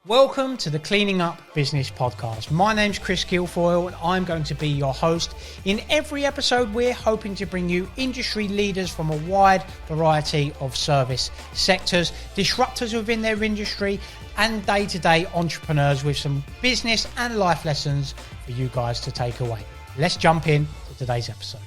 Welcome to the Cleaning Up Business Podcast. My name's Chris Guilfoyle and I'm going to be your host. In every episode, we're hoping to bring you industry leaders from a wide variety of service sectors, disruptors within their industry, and day-to-day entrepreneurs with some business and life lessons for you guys to take away. Let's jump in to today's episode.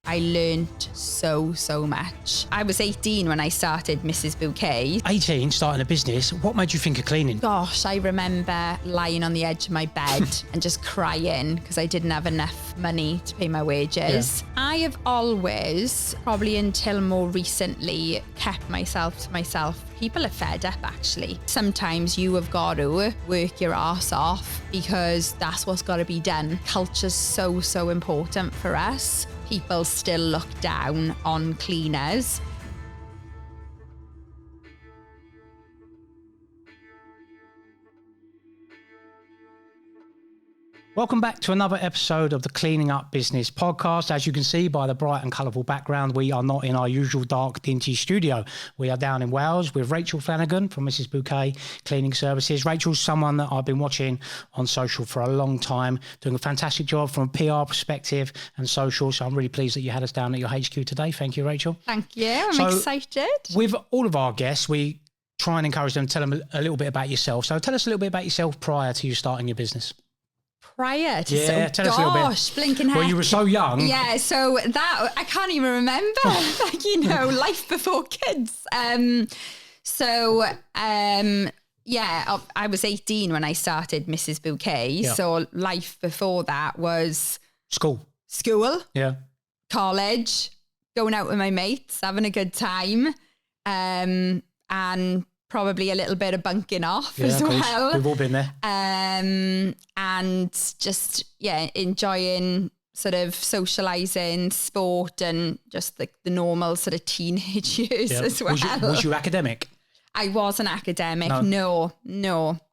I learned so much. I was 18 when I started Mrs Buckét. 18, starting a business. What made you think of cleaning? Gosh, I remember lying on the edge of my bed and just crying because I didn't have enough money to pay my wages. Yeah. I have always, probably until more recently, kept myself to myself. People are fed up, actually. Sometimes you have got to work your arse off because that's what's got to be done. Culture's so important for us. People still look down on cleaners. Welcome back to another episode of the Cleaning Up Business Podcast. As you can see by the bright and colourful background, we are not in our usual dark, dingy studio. We are down in Wales with Rachael Flanagan from Mrs Buckét Cleaning Services. Rachel's someone that I've been watching on social for a long time, doing a fantastic job from a PR perspective and social. So I'm really pleased that you had us down at your HQ today. Thank you, Rachael. Thank you. I'm excited. With all of our guests, we try and encourage them to tell them a little bit about yourself. So tell us a little bit about yourself prior to you starting your business. Prior to tell us a little bit. Blinking heck. Well, you were so young. Yeah, so that I can't even remember. Life before kids. I was 18 when I started Mrs Buckét. Yeah. So life before that was school. Yeah. College, going out with my mates, having a good time, and probably a little bit of bunking off as well. We've all been there. And just, enjoying sort of socialising, sport, and just the normal sort of teenage years as well. Was you academic? I wasn't academic. No.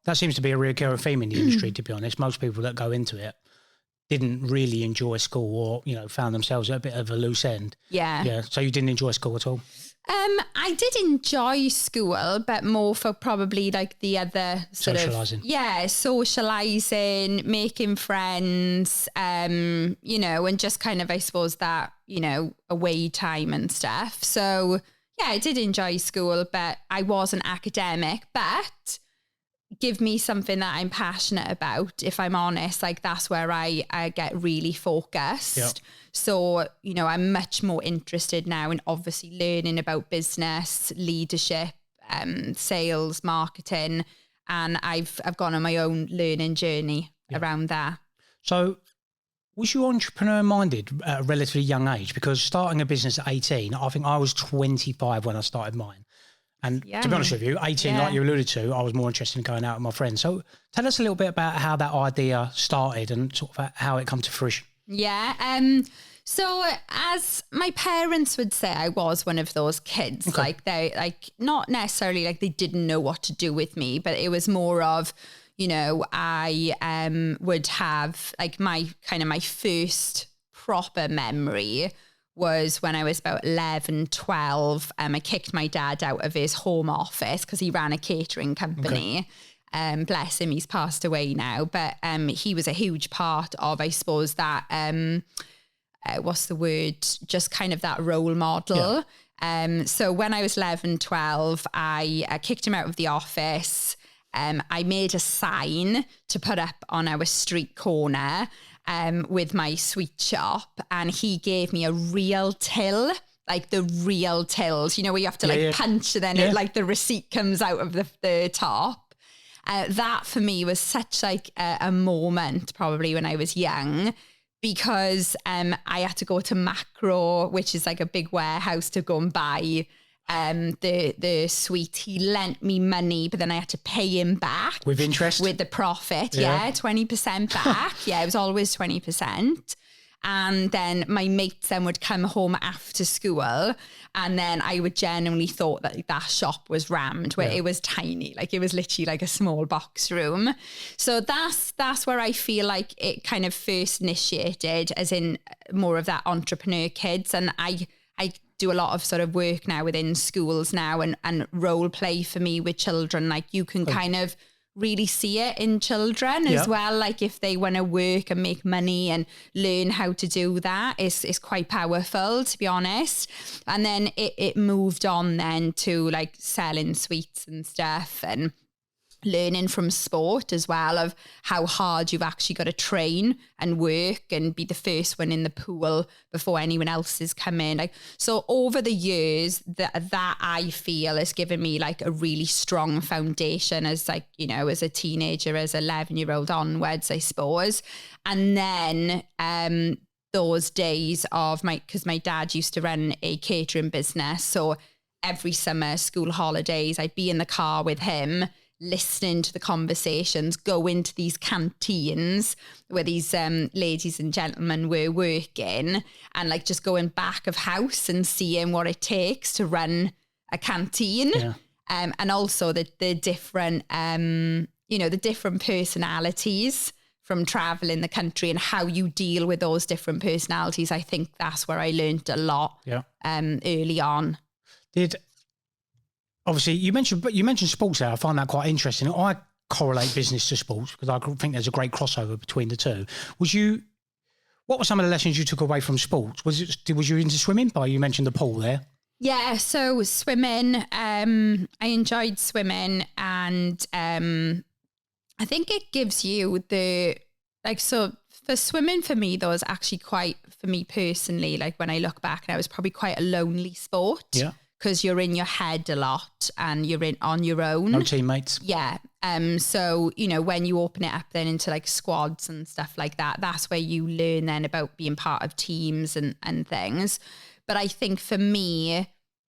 That seems to be a recurring theme in the industry, to be honest. Most people that go into it didn't really enjoy school or, found themselves at a bit of a loose end. Yeah. So you didn't enjoy school at all? I did enjoy school, but more for probably like the other sort socialising. Socialising, making friends, and just kind of, I suppose that, away time and stuff. So yeah, I did enjoy school, but I wasn't academic, but give me something that I'm passionate about, if I'm honest, like that's where I get really focused. Yep. So, I'm much more interested now in obviously learning about business, leadership, sales, marketing, and I've gone on my own learning journey around that. So was you entrepreneur minded at a relatively young age? Because starting a business at 18, I think I was 25 when I started mine. And to be honest with you, 18, like you alluded to, I was more interested in going out with my friends. So tell us a little bit about how that idea started and sort of how it come to fruition. Yeah. So as my parents would say, I was one of those kids. Okay. Like they not necessarily like they didn't know what to do with me, but it was more of, I would have like my first proper memory was when I was about 11, 12. I kicked my dad out of his home office because he ran a catering company. Okay. Bless him, he's passed away now. But he was a huge part of, I suppose, that, what's the word? Just kind of that role model. Yeah. So when I was 11, 12, I kicked him out of the office. I made a sign to put up on our street corner with my sweet shop, and he gave me a real till, like the real tills, where you have to punch and then it, like the receipt comes out of the top. That for me was such like a moment probably when I was young, because I had to go to Macro, which is like a big warehouse, to go and buy the sweet. He lent me money, but then I had to pay him back with interest, with the profit. 20% back. It was always 20%. And then my mates then would come home after school, and then I would genuinely thought that that shop was rammed, where it was tiny, like it was literally like a small box room. So that's where I feel like it kind of first initiated, as in more of that entrepreneur kids. And I do a lot of sort of work now within schools now and role play for me with children. Like you can kind of really see it in children as well. Like if they want to work and make money and learn how to do that, it's quite powerful, to be honest. And then it moved on then to like selling sweets and stuff and learning from sport as well, of how hard you've actually got to train and work and be the first one in the pool before anyone else is coming. Like, so over the years that I feel has given me like a really strong foundation as like, you know, as a teenager, as 11-year-old onwards, I suppose. And then, those days of because my dad used to run a catering business. So every summer, school holidays, I'd be in the car with him, listening to the conversations, go into these canteens where these ladies and gentlemen were working, and like just going back of house and seeing what it takes to run a canteen. Yeah. And also the different, the different personalities from traveling the country and how you deal with those different personalities. I think that's where I learned a lot early on. Obviously, you mentioned sports there. I find that quite interesting. I correlate business to sports because I think there's a great crossover between the two. What were some of the lessons you took away from sports? Was you into swimming? You mentioned the pool there. Yeah, so swimming. I enjoyed swimming, and I think it gives you so for swimming for me, though, is actually quite, for me personally, like when I look back now, it was probably quite a lonely sport. Yeah. Because you're in your head a lot and you're on your own. No teammates. Yeah. So, you know, when you open it up then into like squads and stuff like that, that's where you learn then about being part of teams and things. But I think for me,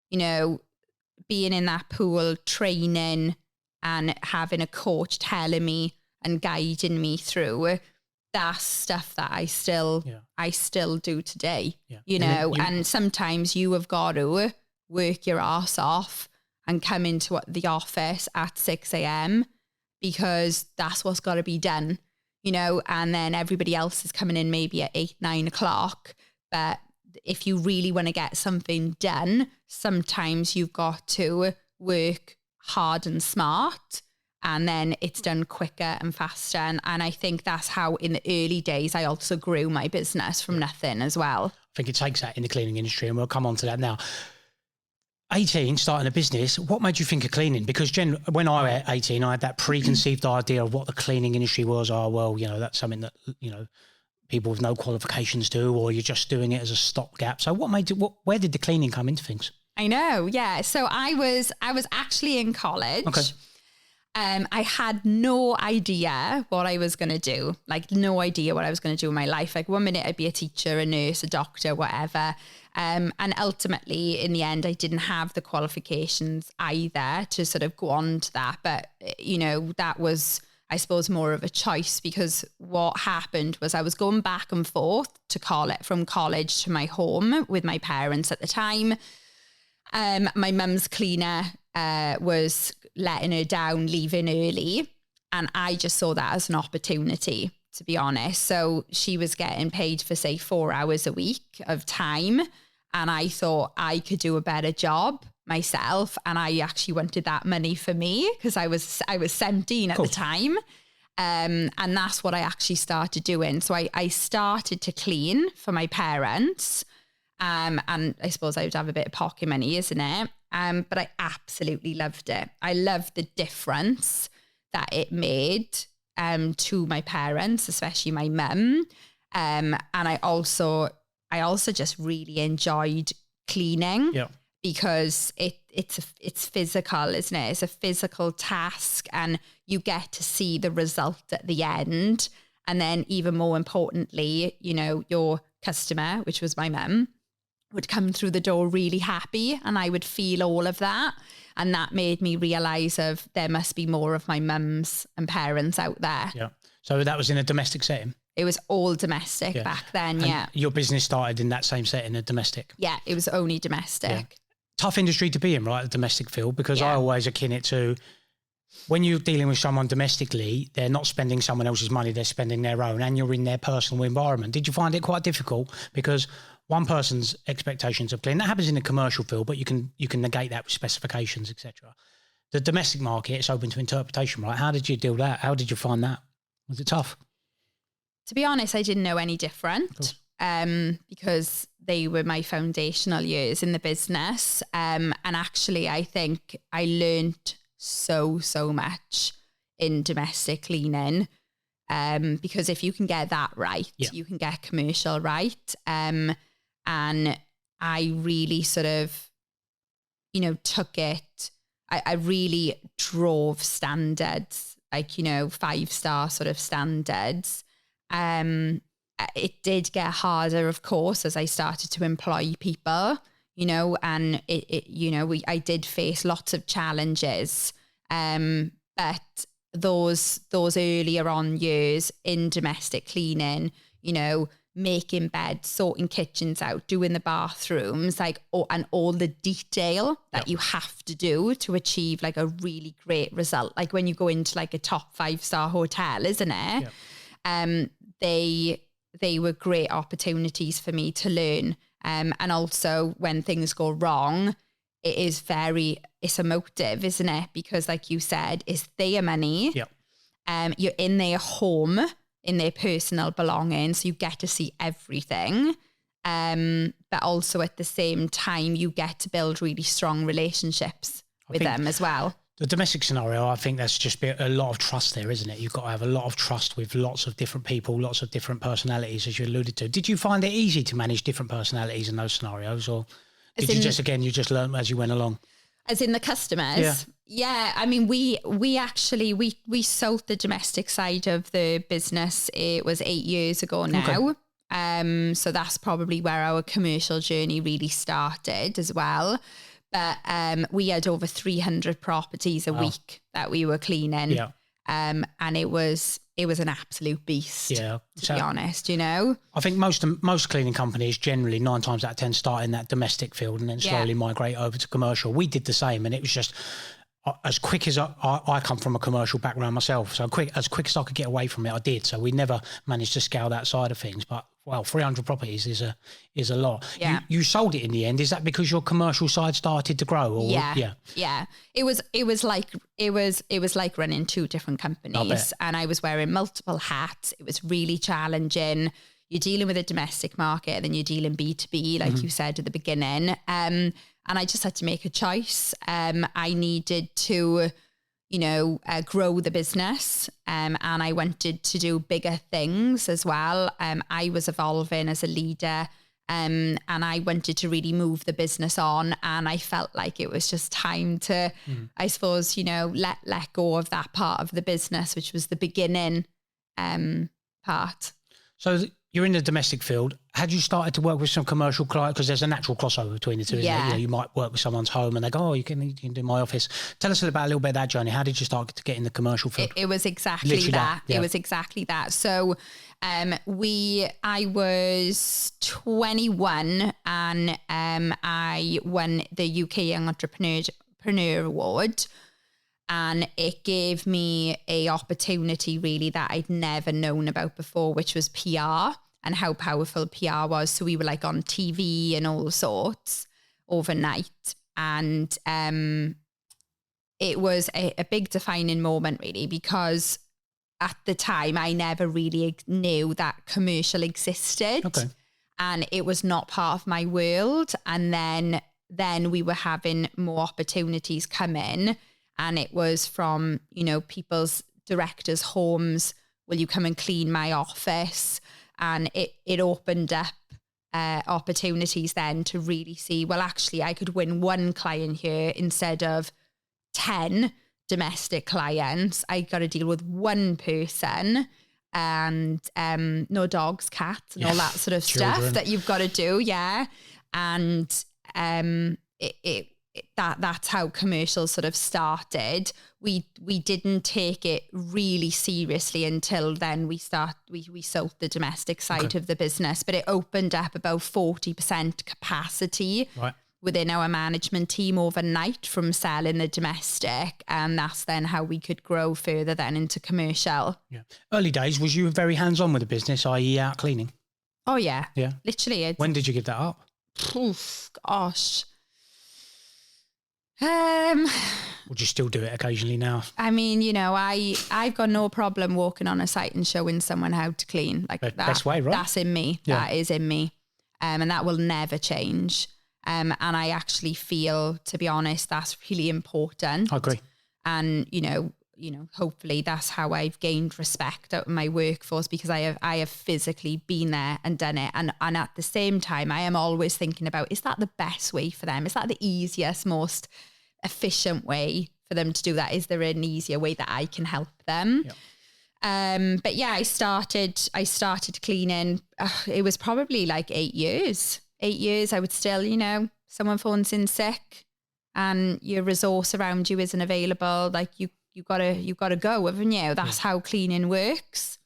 you know, being in that pool, training and having a coach telling me and guiding me through, that's stuff that I still do today, you know, and sometimes you have got to work your ass off and come into the office at 6 a.m. because that's what's got to be done, you know, and then everybody else is coming in maybe at 8, 9 o'clock. But if you really want to get something done, sometimes you've got to work hard and smart, and then it's done quicker and faster. And I think that's how in the early days, I also grew my business from nothing as well. I think it takes that in the cleaning industry, and we'll come on to that now. 18, starting a business, what made you think of cleaning? Because when I was 18, I had that preconceived idea of what the cleaning industry was. Oh, well, you know, that's something that, you know, people with no qualifications do, or you're just doing it as a stopgap. So where did the cleaning come into things? I know, yeah. So I was actually in college. Okay. I had no idea what I was going to do, like no idea what I was going to do in my life. Like one minute I'd be a teacher, a nurse, a doctor, whatever. And ultimately, in the end, I didn't have the qualifications either to sort of go on to that. But, you know, that was, I suppose, more of a choice, because what happened was I was going back and forth from college to my home with my parents at the time. My mum's cleaner was letting her down, leaving early. And I just saw that as an opportunity, to be honest. So she was getting paid for, say, 4 hours a week of time. And I thought I could do a better job myself. And I actually wanted that money for me because I was 17 at the time. And that's what I actually started doing. So I started to clean for my parents. And I suppose I would have a bit of pocket money, isn't it? But I absolutely loved it. I loved the difference that it made to my parents, especially my mum. And I also just really enjoyed cleaning because it's physical, isn't it? It's a physical task, and you get to see the result at the end. And then even more importantly, you know, your customer, which was my mum, would come through the door really happy, and I would feel all of that. And that made me realise there must be more of my mums and parents out there. Yeah. So that was in a domestic setting? It was all domestic back then, and your business started in that same setting, a domestic? Yeah, it was only domestic. Yeah. Tough industry to be in, right, the domestic field, because I always akin it to when you're dealing with someone domestically, they're not spending someone else's money, they're spending their own, and you're in their personal environment. Did you find it quite difficult? Because one person's expectations of clean. That happens in the commercial field, but you can negate that with specifications, etc. The domestic market, it's open to interpretation, right? How did you deal with that? How did you find that? Was it tough? To be honest, I didn't know any different because they were my foundational years in the business. And actually, I think I learned so much in domestic cleaning because if you can get that right, you can get commercial right. And I really sort of, took it. I really drove standards, like, 5-star sort of standards. It did get harder, of course, as I started to employ people, and I did face lots of challenges. But those earlier on years in domestic cleaning, making beds, sorting kitchens out, doing the bathrooms, and all the detail that you have to do to achieve like a really great result. Like when you go into like a top 5-star hotel, isn't it? They were great opportunities for me to learn. And also when things go wrong, it's emotive, isn't it? Because like you said, it's their money. You're in their home, in their personal belongings. You get to see everything. But also at the same time, you get to build really strong relationships with them as well. The domestic scenario, I think that's just a lot of trust there, isn't it? You've got to have a lot of trust with lots of different people, lots of different personalities, as you alluded to. Did you find it easy to manage different personalities in those scenarios, or did you just learn as you went along? As in the customers? Yeah. I mean, we actually sold the domestic side of the business. It was 8 years ago now. Okay. So that's probably where our commercial journey really started as well. But we had over 300 properties a week that we were cleaning. And it was an absolute beast, to be honest, I think most cleaning companies generally 9 times out of 10 start in that domestic field and then slowly migrate over to commercial. We did the same, and it was just as quick as I come from a commercial background myself, so as quick as I could get away from it, I did. So we never managed to scale that side of things, but 300 properties is a lot. You sold it in the end. Is that because your commercial side started to grow? Or? Yeah. It was like running 2 different companies, and I was wearing multiple hats. It was really challenging. You're dealing with a domestic market, and then you're dealing B2B, like you said at the beginning. And I just had to make a choice. I needed to, grow the business, and I wanted to do bigger things as well. I was evolving as a leader, and I wanted to really move the business on. And I felt like it was just time to, I suppose, let go of that part of the business, which was the beginning part. So you're in the domestic field. Had you started to work with some commercial clients? Because there's a natural crossover between the two. Yeah. You might work with someone's home and they go, you can do my office. Tell us a little bit of that journey. How did you start to get in the commercial field? It was exactly literally that. It was exactly that. So I was 21 and I won the UK Young Entrepreneur Award. And it gave me a opportunity really that I'd never known about before, which was PR and how powerful PR was. So we were like on TV and all sorts overnight. And it was a big defining moment really, because at the time I never really knew that commercial existed. Okay. And it was not part of my world. And then we were having more opportunities come in. And it was from, people's directors' homes. Will you come and clean my office? And it opened up opportunities then to really see, well, actually, I could win one client here instead of 10 domestic clients. I got to deal with one person and no dogs, cats, and all that sort of stuff that you've got to do. Yeah. And that's how commercial sort of started. We didn't take it really seriously until then we sold the domestic side of the business, but it opened up about 40% capacity within our management team overnight from selling the domestic. And that's then how we could grow further then into commercial. Yeah. Early days, was you very hands-on with the business, i.e. out cleaning? Oh yeah. Yeah. Literally. When did you give that up? Oof, gosh. Would you still do it occasionally now? I mean, you know, I've got no problem walking on a site and showing someone how to clean. Like that. Best way, right? That's in me. Yeah. That is in me. And that will never change. And I actually feel, to be honest, that's really important. I agree. And, you know, hopefully that's how I've gained respect out of my workforce, because I have physically been there and done it. And at the same time, I am always thinking about, is that the best way for them? Is that the easiest, most efficient way for them to do that? Is there an easier way that I can help them? Yep. But yeah, I started cleaning. It was probably like 8 years. 8 years. I would still, you know, someone phones in sick and your resource around you isn't available. Like you gotta go, haven't you? That's how cleaning works.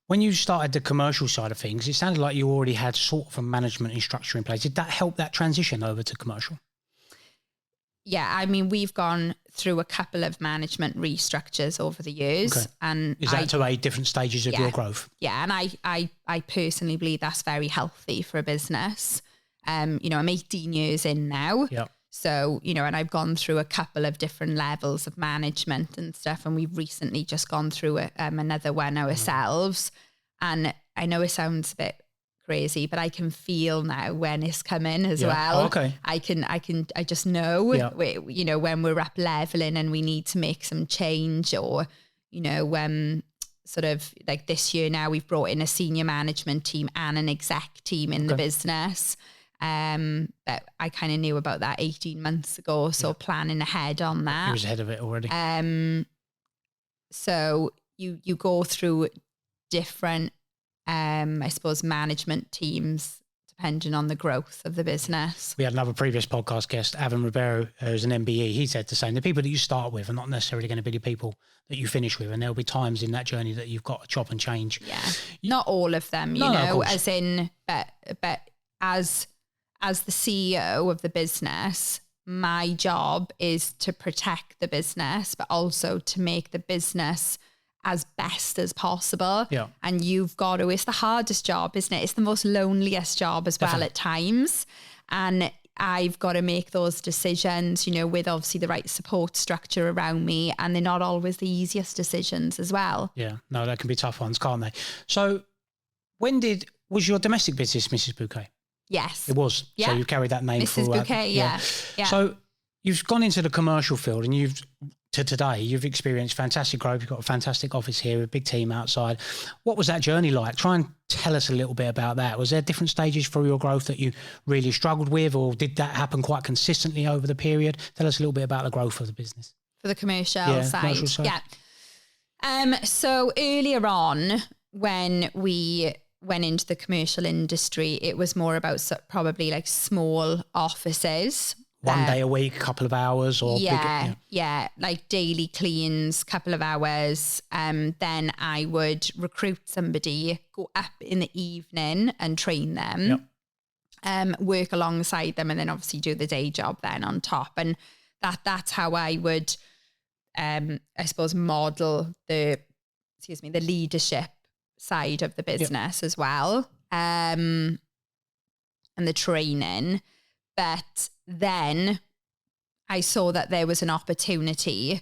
When you started the commercial side of things, it sounded like you already had sort of a management and structure in place. Did that help that transition over to commercial? Yeah, I mean, we've gone through a couple of management restructures over the years. Okay. And is that to 8 different stages of your growth? Yeah, and I personally believe that's very healthy for a business. You know, I'm 18 years in now. Yeah. So, you know, and I've gone through a couple of different levels of management and stuff. And we've recently just gone through another one ourselves. And I know it sounds a bit crazy, but I can feel now when it's coming as well. Oh, okay. I just know, you know, when we're up leveling and we need to make some change, or, you know, sort of like this year now, we've brought in a senior management team and an exec team in the business. But I kind of knew about that 18 months ago. So planning ahead on that. You was ahead of it already. So you go through different, I suppose, management teams depending on the growth of the business. We had another previous podcast guest, Avon Ribeiro, who's an MBE. He said the same. The people that you start with are not necessarily going to be the people that you finish with. And there'll be times in that journey that you've got to chop and change. Yeah. Not all of them, you know, as in, but as the CEO of the business, my job is to protect the business, but also to make the business as best as possible. Yeah. And you've got to, it's the hardest job, isn't it? It's the most loneliest job as well at times. And I've got to make those decisions, you know, with obviously the right support structure around me. And they're not always the easiest decisions as well. Yeah. No, that can be tough ones, can't they? So was your domestic business Mrs Buckét? Yes. It was. Yeah. So you carried that name Mrs Buckét, yeah. So you've gone into the commercial field and to today, you've experienced fantastic growth. You've got a fantastic office here, a big team outside. What was that journey like? Try and tell us a little bit about that. Was there different stages for your growth that you really struggled with, or did that happen quite consistently over the period? Tell us a little bit about the growth of the business. For the commercial side. Yeah. So earlier on, when we went into the commercial industry, it was more about probably like small offices. One day a week, a couple of hours, or bigger, like daily cleans, couple of hours. Then I would recruit somebody, go up in the evening and train them, work alongside them, and then obviously do the day job then on top. And that's how I would, I suppose, model the leadership side of the business as well, and the training. But then I saw that there was an opportunity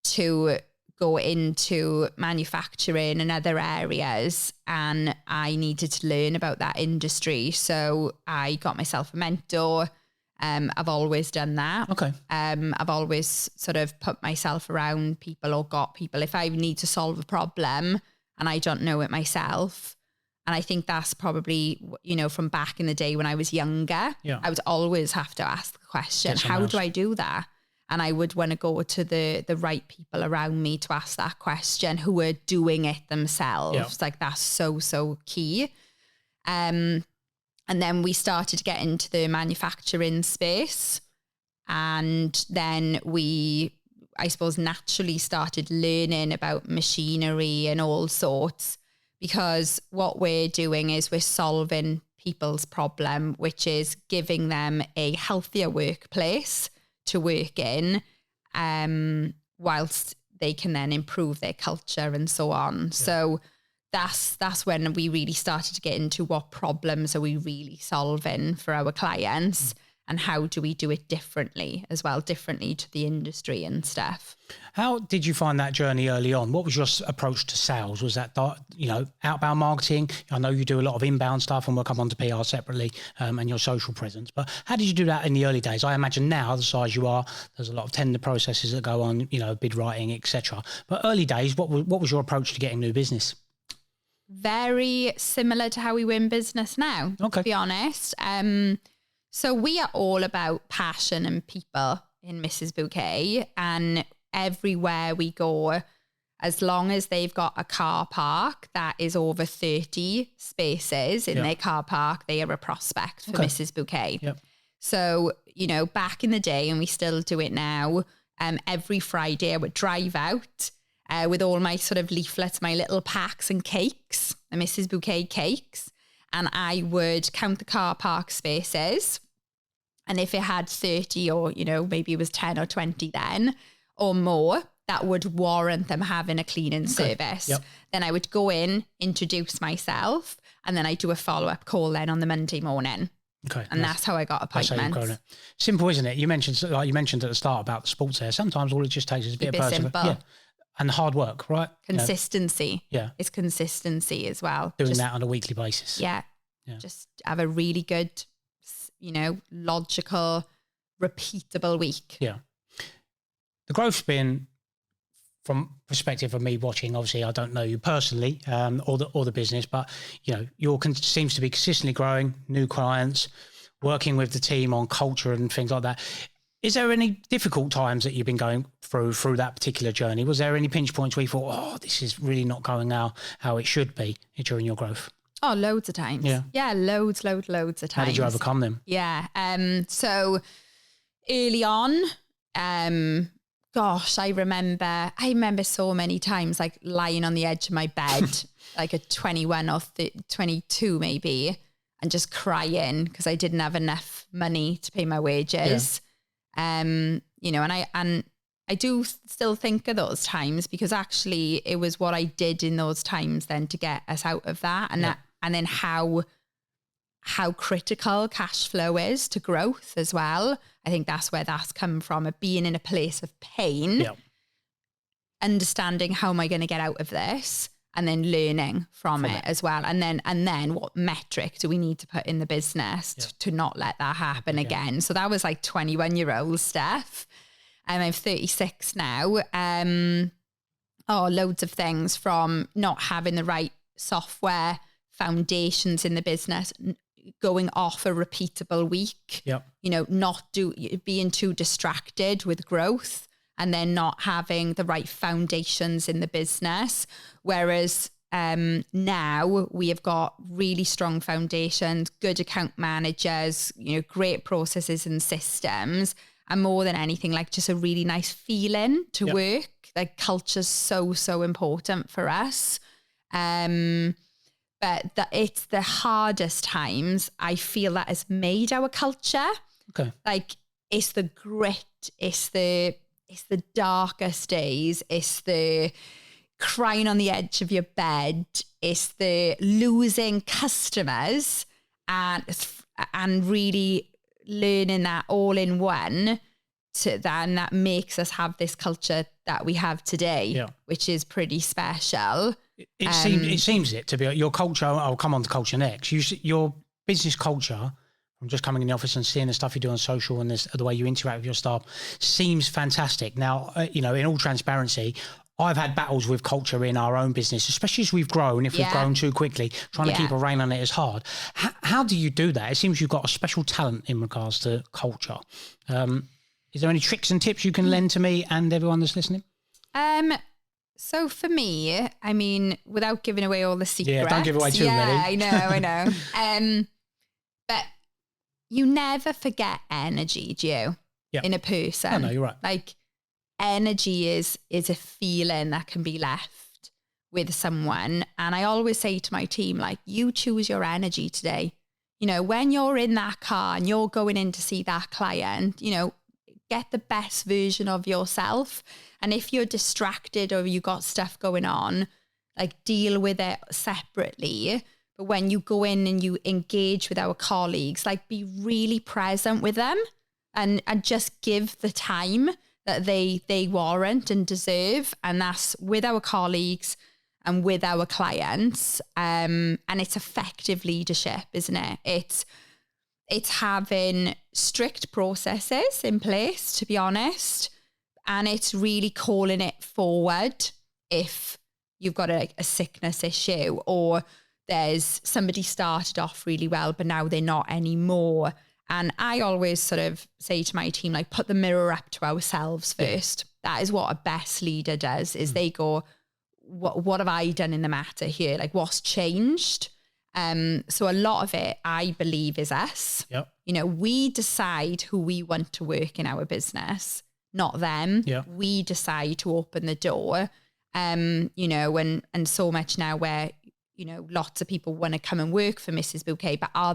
to go into manufacturing and other areas, and I needed to learn about that industry. So I got myself a mentor. I've always done that. Okay. I've always sort of put myself around people or got people. If I need to solve a problem and I don't know it myself, and I think that's probably, you know, from back in the day when I was younger, I would always have to ask the question, how do I do that? And I would want to go to the right people around me to ask that question, who are doing it themselves. Yeah. Like that's so key. And then we started to get into the manufacturing space. And then we, I suppose, naturally started learning about machinery and all sorts. Because what we're doing is we're solving people's problem, which is giving them a healthier workplace to work in, whilst they can then improve their culture and so on. Yeah. So that's when we really started to get into what problems are we really solving for our clients, and how do we do it differently as well, differently to the industry and stuff. How did you find that journey early on? What was your approach to sales? Was that, outbound marketing? I know you do a lot of inbound stuff, and we'll come on to PR separately, and your social presence. But how did you do that in the early days? I imagine now, the size you are, there's a lot of tender processes that go on, bid writing, etc. But early days, what was your approach to getting new business? Very similar to how we win business now, okay, to be honest. So we are all about passion and people in Mrs Buckét, and everywhere we go, as long as they've got a car park that is over 30 spaces in their car park, they are a prospect for Mrs Buckét. Yep. So, back in the day, and we still do it now, every Friday I would drive out with all my sort of leaflets, my little packs and cakes, the Mrs Buckét cakes, and I would count the car park spaces. And if it had 30 or, maybe it was 10 or 20 then or more, that would warrant them having a cleaning service. Yep. Then I would go in, introduce myself, and then I do a follow-up call then on the Monday morning. Okay. And that's how I got appointments. Simple, isn't it? You mentioned at the start about the sports there. Sometimes all it just takes is a bit of perseverance. Yeah. And hard work, right? Consistency. Yeah. It's consistency as well. Doing that on a weekly basis. Yeah. Just have a really good, logical, repeatable week. Yeah. The growth's been, from perspective of me watching, obviously I don't know you personally, or the business, but seems to be consistently growing, new clients, working with the team on culture and things like that. Is there any difficult times that you've been going through that particular journey? Was there any pinch points where you thought, this is really not going how it should be during your growth? Oh, loads of times. Yeah, loads of times. How did you overcome them? Yeah. So early on, gosh, I remember so many times like lying on the edge of my bed, like at 21 or 22 maybe, and just crying because I didn't have enough money to pay my wages. And I do still think of those times, because actually it was what I did in those times then to get us out of that, and then how critical cash flow is to growth as well. I think that's where that's come from, of being in a place of pain, understanding how am I going to get out of this, and then learning from it as well. And then what metric do we need to put in the business to not let that happen again? So that was like 21-year-old stuff. I'm 36 now. Loads of things, from not having the right software foundations in the business, going off a repeatable week, not being too distracted with growth, and then not having the right foundations in the business. Whereas now we have got really strong foundations, good account managers, great processes and systems, and more than anything, like just a really nice feeling to work. Like culture's so important for us. But it's the hardest times I feel that has made our culture. Okay. Like it's the grit, it's the darkest days, it's the crying on the edge of your bed, it's the losing customers, and really learning that all in one, and that makes us have this culture that we have today, which is pretty special. It seems to be your culture. I'll come on to culture next. Your business culture, from just coming in the office and seeing the stuff you do on social and the way you interact with your staff, seems fantastic. Now, in all transparency, I've had battles with culture in our own business, especially as we've grown. If we've grown too quickly, trying to keep a rein on it is hard. How do you do that? It seems you've got a special talent in regards to culture. Is there any tricks and tips you can lend to me and everyone that's listening? So for me, I mean, without giving away all the secrets. Yeah, don't give away too many. I know. But you never forget energy, do you? Yeah. In a person. Oh, no, you're right. Like energy is a feeling that can be left with someone. And I always say to my team, like, you choose your energy today. When you're in that car and you're going in to see that client, get the best version of yourself. And if you're distracted or you got stuff going on, like deal with it separately. But when you go in and you engage with our colleagues, like be really present with them and just give the time that they warrant and deserve. And that's with our colleagues and with our clients. And it's effective leadership, isn't it? It's having strict processes in place, to be honest. And it's really calling it forward if you've got a sickness issue, or there's somebody started off really well, but now they're not anymore. And I always sort of say to my team, like, put the mirror up to ourselves first. That is what a best leader does, is they go, what have I done in the matter here? Like, what's changed? So a lot of it, I believe, is us. Yep. You know, we decide who we want to work in our business, not them. Yep. We decide to open the door. You know, and so much now where, you know, lots of people want to come and work for Mrs Buckét, but are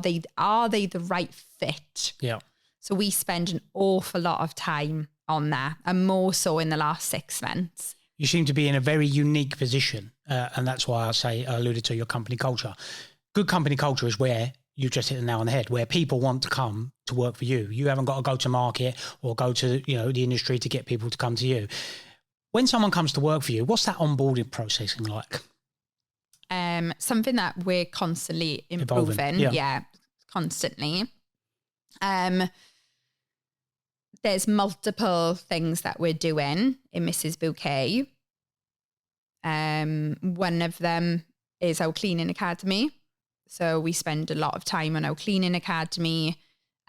they the right fit? Yeah. So we spend an awful lot of time on that, and more so in the last 6 months. You seem to be in a very unique position, and that's why I alluded to your company culture. Good company culture is where you just hit the nail on the head, where people want to come to work for you. You haven't got to go to market or go to, you know, the industry to get people to come to you. When someone comes to work for you, what's that onboarding processing like? Something that we're constantly improving. Yeah, constantly. There's multiple things that we're doing in Mrs Buckét. One of them is our cleaning academy. So we spend a lot of time on our cleaning academy,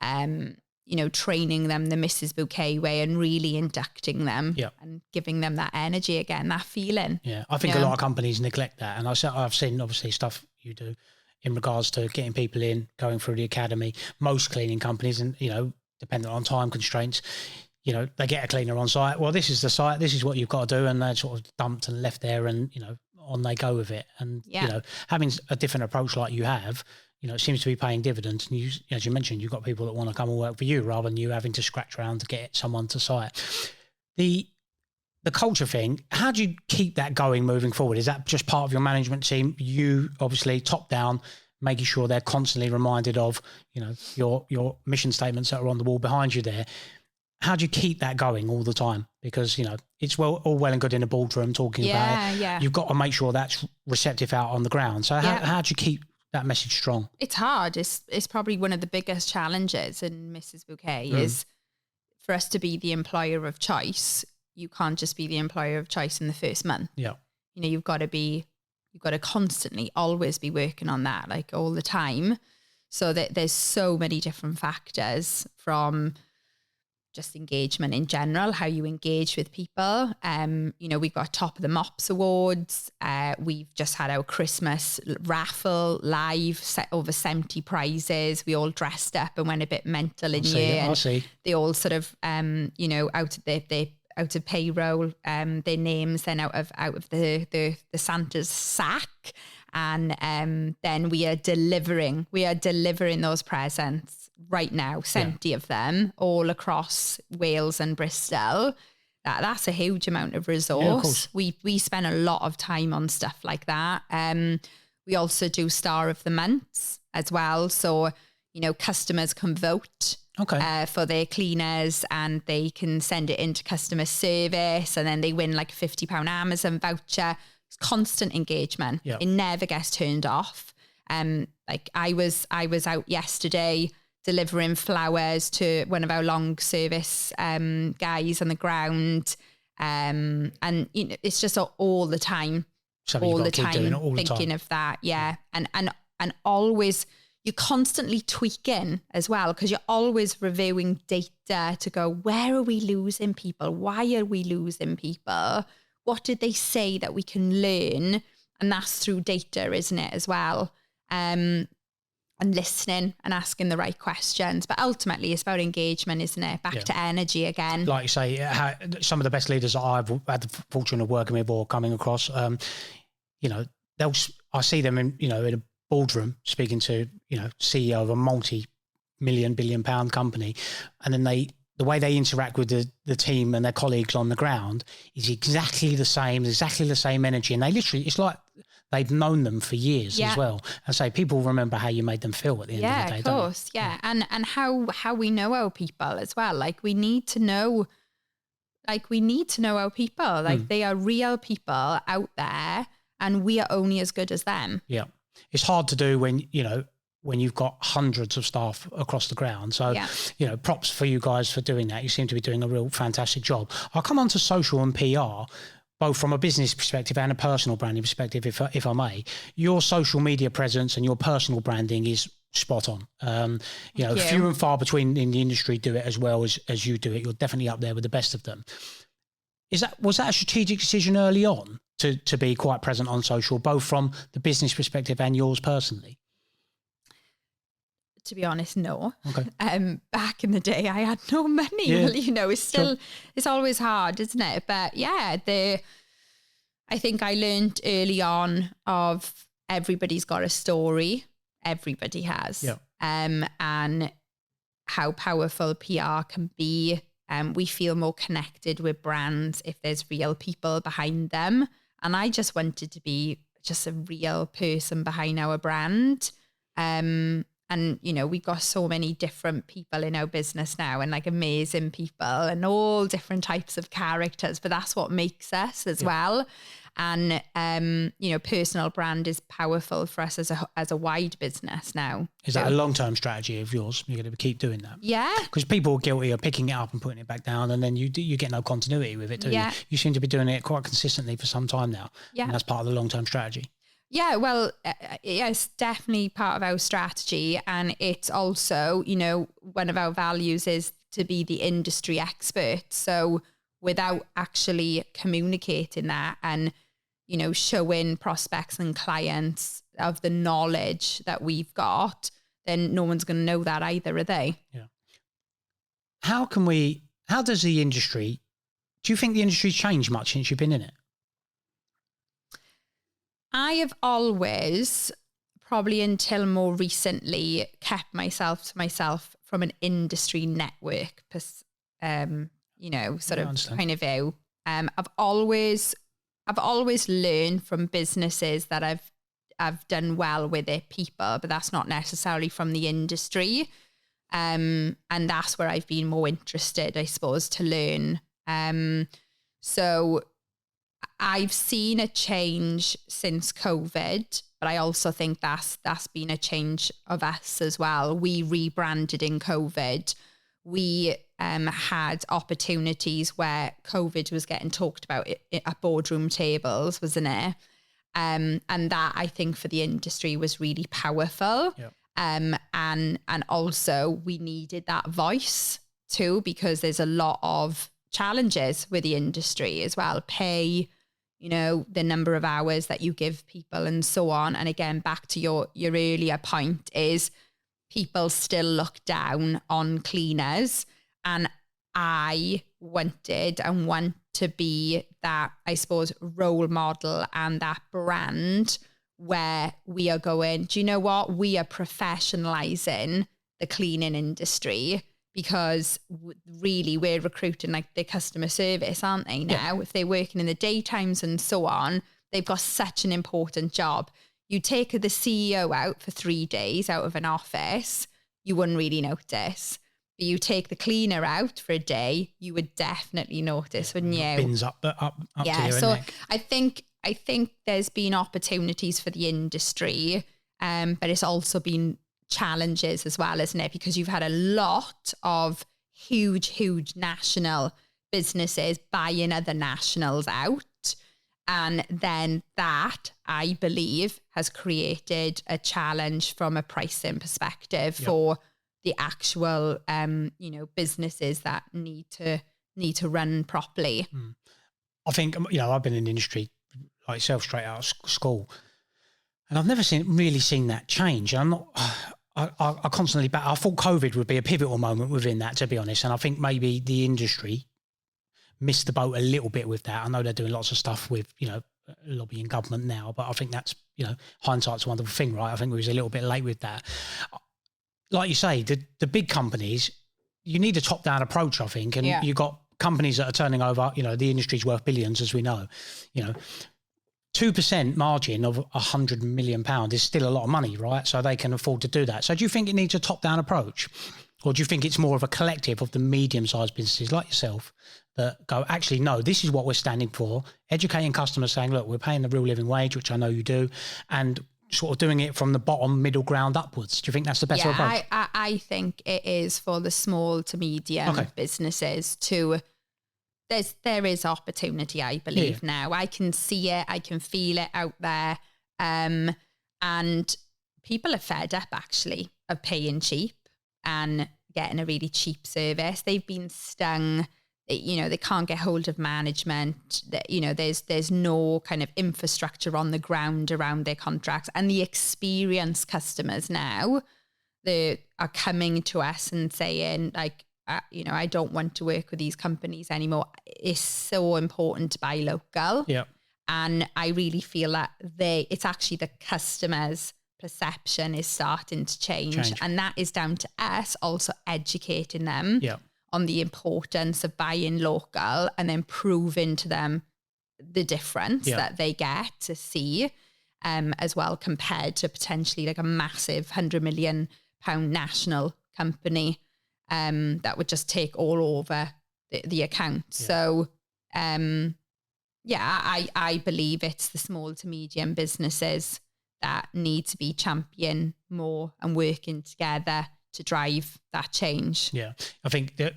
you know, training them the Mrs Buckét way and really inducting them and giving them that energy again, that feeling. Yeah, I think a lot of companies neglect that. And I've seen obviously stuff you do in regards to getting people in, going through the academy. Most cleaning companies, and, you know, dependent on time constraints, you know, they get a cleaner on site. Well, this is the site, this is what you've got to do. And they're sort of dumped and left there, and, you know, on they go with it. And, you know, having a different approach like you have, you know, it seems to be paying dividends. And you, as you mentioned, you've got people that want to come and work for you rather than you having to scratch around to get someone to site. The culture thing, how do you keep that going moving forward? Is that just part of your management team? You obviously top down, making sure they're constantly reminded of, you know, your mission statements that are on the wall behind you there. How do you keep that going all the time? Because, you know, it's all well and good in a boardroom talking about it. Yeah. You've got to make sure that's receptive out on the ground. So how do you keep that message strong? It's hard. It's probably one of the biggest challenges in Mrs Buckét is for us to be the employer of choice. You can't just be the employer of choice in the first month. Yeah. You know, you've got to constantly always be working on that, like all the time. So that there's so many different factors, from just engagement in general, how you engage with people. You know, we've got Top of the Mops Awards. We've just had our Christmas raffle live, set over 70 prizes. We all dressed up and went a bit mental in year. I'll see. They all sort of, you know, out of payroll, their names then out of the Santa's sack. And then we are delivering those presents right now, 70 of them all across Wales and Bristol. That's a huge amount of resource. Yeah, of course. We spend a lot of time on stuff like that. We also do Star of the Month as well. So, you know, customers can vote for their cleaners, and they can send it into customer service, and then they win like a £50 Amazon voucher. It's constant engagement. Yep. It never gets turned off. Like I was out yesterday delivering flowers to one of our long service guys on the ground. And you know, it's just all the time, thinking of that. Yeah. And always, you're constantly tweaking as well, because you're always reviewing data to go, where are we losing people? Why are we losing people? What did they say that we can learn? And that's through data, isn't it, as well? And listening and asking the right questions. But ultimately, it's about engagement, isn't it? Back to energy again. Like you say, some of the best leaders that I've had the fortune of working with or coming across, you know, I see them in a boardroom speaking to, you know, CEO of a multi-million, billion-pound company, and then the way they interact with the team and their colleagues on the ground is exactly the same energy. And they literally, it's like they've known them for years as well. And so people remember how you made them feel at the end of the day. Yeah, of course. Yeah. And how we know our people as well. Like we need to know our people. Like they are real people out there and we are only as good as them. Yeah. It's hard to do when you've got hundreds of staff across the ground. So, props for you guys for doing that. You seem to be doing a real fantastic job. I'll come on to social and PR, both from a business perspective and a personal branding perspective, if I may. Your social media presence and your personal branding is spot on. Few and far between in the industry do it as well as you do it. You're definitely up there with the best of them. Was that a strategic decision early on to be quite present on social, both from the business perspective and yours personally? To be honest, no. Okay. Back in the day, I had no money. Yeah. Well, it's always hard, isn't it? But yeah, I think I learned early on of everybody's got a story. Everybody has. Yeah. And how powerful PR can be. We feel more connected with brands if there's real people behind them. And I just wanted to be just a real person behind our brand. And, we've got so many different people in our business now and like amazing people and all different types of characters, but that's what makes us as well. And, personal brand is powerful for us as a wide business now. Is that a long-term strategy of yours? You're going to keep doing that? Yeah. Because people are guilty of picking it up and putting it back down, and then you get no continuity with it, do you? You seem to be doing it quite consistently for some time now. Yeah. And that's part of the long-term strategy. Yeah, well, it's definitely part of our strategy. And it's also, one of our values is to be the industry expert. So without actually communicating that and, showing prospects and clients of the knowledge that we've got, then no one's going to know that either, are they? Yeah. How does the industry, do you think the industry's changed much since you've been in it? I have always, probably until more recently, kept myself to myself from an industry network, kind of view. I've always learned from businesses that I've done well with it, people, but that's not necessarily from the industry. And that's where I've been more interested, I suppose, to learn. So I've seen a change since COVID, but I also think that's been a change of us as well. We rebranded in COVID. We had opportunities where COVID was getting talked about at boardroom tables, wasn't it? And that, I think, for the industry was really powerful. Yep. And also we needed that voice too, because there's a lot of challenges with the industry as well. Pay, the number of hours that you give people and so on. And again, back to your earlier point is people still look down on cleaners. And I wanted and want to be that, I suppose, role model and that brand where we are going, do you know what? We are professionalizing the cleaning industry, because really we're recruiting like the customer service, aren't they now? Yeah. If they're working in the daytimes and so on, they've got such an important job. You take the CEO out for 3 days out of an office, you wouldn't really notice. But you take the cleaner out for a day, you would definitely notice, wouldn't you? Bins up to your so neck. I think there's been opportunities for the industry, but it's also been challenges as well, isn't it? Because you've had a lot of huge national businesses buying other nationals out. And then that, I believe, has created a challenge from a pricing perspective for the actual, businesses that need to run properly. I think, I've been in the industry like yourself straight out of school, and I've never really seen that change. I'm not... I constantly I thought COVID would be a pivotal moment within that, to be honest. And I think maybe the industry missed the boat a little bit with that. I know they're doing lots of stuff with, lobbying government now, but I think that's, hindsight's a wonderful thing, right? I think we was a little bit late with that. Like you say, the big companies, you need a top-down approach, I think. And you've got companies that are turning over, the industry's worth billions, as we know, 2% margin of £100 million is still a lot of money, right? So they can afford to do that. So do you think it needs a top-down approach? Or do you think it's more of a collective of the medium-sized businesses like yourself that go, actually, no, this is what we're standing for, educating customers, saying, look, we're paying the real living wage, which I know you do, and sort of doing it from the bottom, middle ground upwards. Do you think that's the better approach? I think it is for the small to medium businesses to... There is opportunity, I believe, now. I can see it, I can feel it out there. And people are fed up, actually, of paying cheap and getting a really cheap service. They've been stung, they can't get hold of management. There's no kind of infrastructure on the ground around their contracts. And the experienced customers now, they are coming to us and saying, like, I don't want to work with these companies anymore. It's so important to buy local. Yeah. And I really feel that it's actually the customers' perception is starting to change. And that is down to us also educating them on the importance of buying local and then proving to them the difference that they get to see as well, compared to potentially like a massive £100 million national company that would just take all over the account. Yeah. So, I believe it's the small to medium businesses that need to be championed more and working together to drive that change. Yeah, I think there's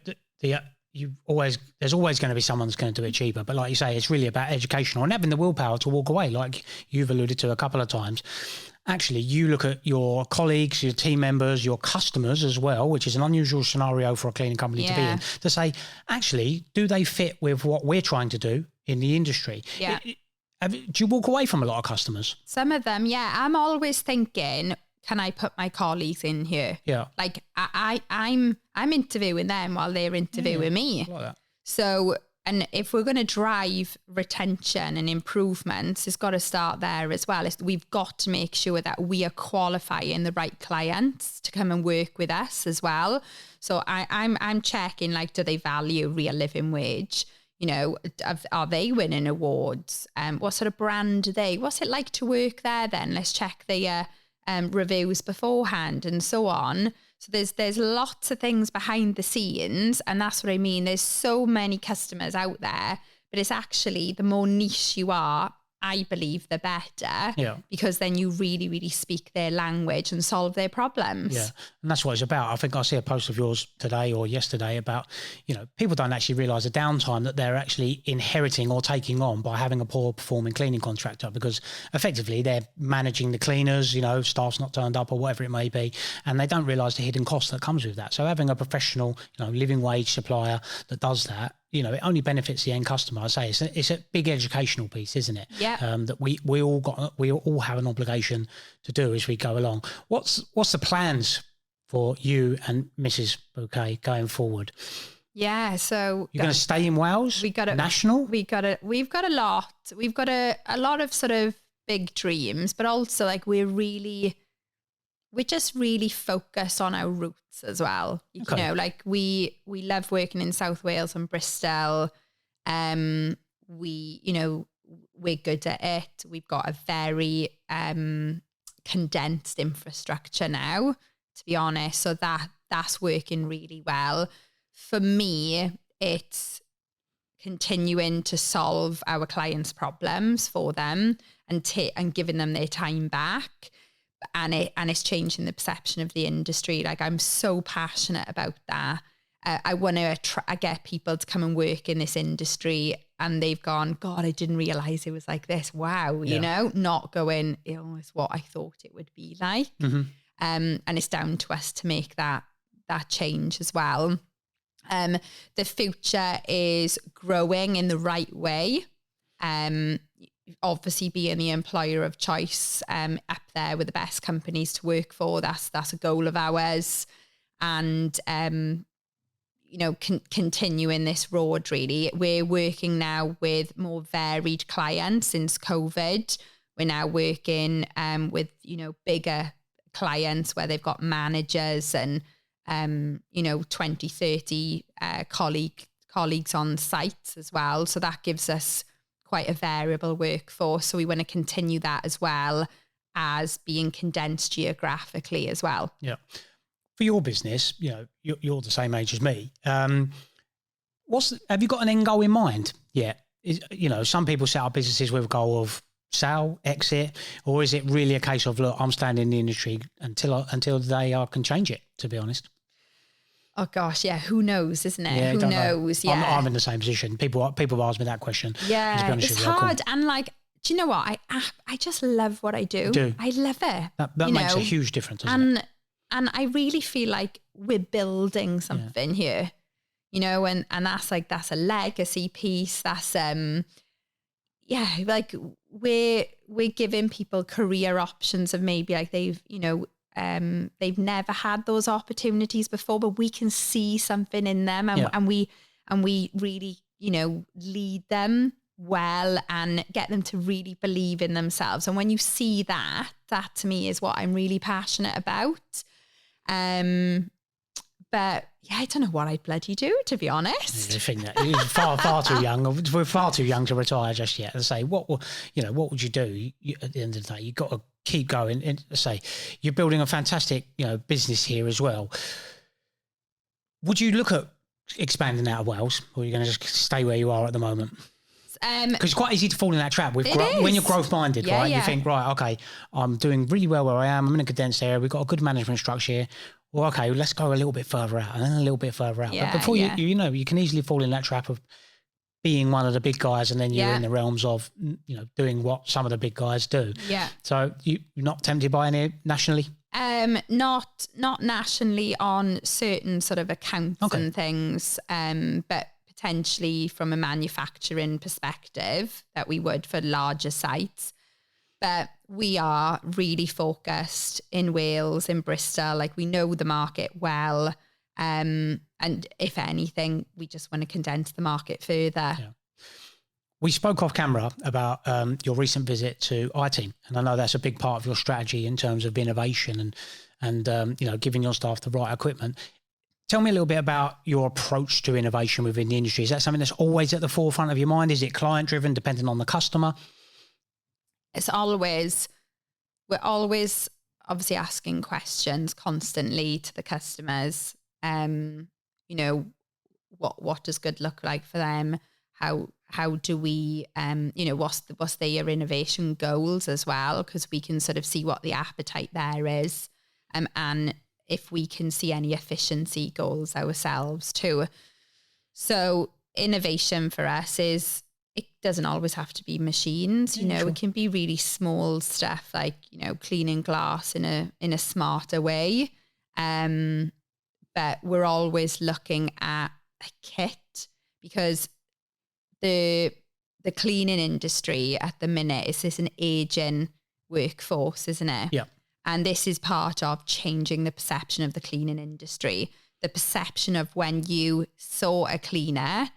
always going to be someone that's going to do it cheaper. But like you say, it's really about educational and having the willpower to walk away, like you've alluded to a couple of times. Actually, you look at your colleagues, your team members, your customers as well, which is an unusual scenario for a cleaning company to be in, to say, actually, do they fit with what we're trying to do in the industry? Yeah. Do you walk away from a lot of customers? Some of them, yeah. I'm always thinking, can I put my colleagues in here? Yeah. Like I'm interviewing them while they're interviewing me. I like that. So, and if we're going to drive retention and improvements, it's got to start there as well. We've got to make sure that we are qualifying the right clients to come and work with us as well. So I'm checking, like, do they value real living wage? Are they winning awards? What sort of brand are they? What's it like to work there then? Let's check the reviews beforehand and so on. So there's lots of things behind the scenes, and that's what I mean. There's so many customers out there, but it's actually the more niche you are, I believe, the better. Yeah. Because then you really, really speak their language and solve their problems. Yeah. And that's what it's about. I think I see a post of yours today or yesterday about, people don't actually realise the downtime that they're actually inheriting or taking on by having a poor performing cleaning contractor, because effectively they're managing the cleaners, staff's not turned up or whatever it may be, and they don't realise the hidden cost that comes with that. So having a professional, living wage supplier that does that, it only benefits the end customer. I say it's a big educational piece, isn't it? Yeah. That we all have an obligation to do as we go along. What's the plans for you and Mrs Buckét going forward? Yeah, so you're going to stay in Wales. We got national. We've got a lot. We've got a lot of sort of big dreams, but also like we just really focus on our roots as well. Okay. Like we love working in South Wales and Bristol. We're good at it. We've got a very condensed infrastructure now, to be honest. So that's working really well. For me, it's continuing to solve our clients' problems for them and giving them their time back. And it's changing the perception of the industry. Like, I'm so passionate about that. I want to get people to come and work in this industry, and they've gone, God, I didn't realize it was like this. Wow, not going, it's what I thought it would be like. Mm-hmm. And it's down to us to make that change as well. The future is growing in the right way. Obviously being the employer of choice, up there with the best companies to work for. That's a goal of ours. And, continuing this road, really. We're working now with more varied clients since COVID. We're now working with, bigger clients where they've got managers and, 20, 30 colleagues on site as well. So that gives us quite a variable workforce. So we want to continue that as well as being condensed geographically as well. Yeah. For your business, you're the same age as me. Have you got an end goal in mind yet? Some people set up businesses with a goal of sell, exit, or is it really a case of, look, I'm staying in the industry until the day I can change it, to be honest? Oh gosh, yeah. Who knows, isn't it? Yeah, Who knows? Yeah, Yeah, I'm in the same position. People have asked me that question. Yeah, it's hard, and like, do you know what? I just love what I do. I love it. That makes a huge difference, doesn't it? And I really feel like we're building something here, and that's a legacy piece. That's like we're giving people career options of maybe like they've never had those opportunities before, but we can see something in them, and we really lead them well and get them to really believe in themselves. And when you see that to me is what I'm really passionate about. But yeah, I don't know what I'd bloody do, to be honest. I think that you're far too young. We're far too young to retire just yet. And say, what would you do? At the end of the day, you've got to keep going. And say, you're building a fantastic, business here as well. Would you look at expanding out of Wales, or are you going to just stay where you are at the moment? Because it's quite easy to fall in that trap when you're growth minded, right? Yeah. You think, right, okay, I'm doing really well where I am. I'm in a condensed area. We've got a good management structure here. Well, okay, let's go a little bit further out and then a little bit further out. Yeah, but before you can easily fall in that trap of being one of the big guys, and then you're in the realms of, doing what some of the big guys do. Yeah. So you're not tempted by any nationally? Not nationally on certain sort of accounts and things, but potentially from a manufacturing perspective that we would for larger sites. But we are really focused in Wales, in Bristol. Like, we know the market well. And if anything, we just want to condense the market further. Yeah. We spoke off camera about your recent visit to iTeam. And I know that's a big part of your strategy in terms of innovation and giving your staff the right equipment. Tell me a little bit about your approach to innovation within the industry. Is that something that's always at the forefront of your mind? Is it client driven, depending on the customer? We're always obviously asking questions constantly to the customers. What does good look like for them? How do we, what's their innovation goals as well? Because we can sort of see what the appetite there is, and if we can see any efficiency goals ourselves too. So innovation for us it doesn't always have to be machines, Sure. It can be really small stuff like, cleaning glass in a smarter way. But we're always looking at a kit, because the cleaning industry at the minute is an aging workforce, isn't it? Yeah. And this is part of changing the perception of the cleaning industry. The perception of when you saw a cleaner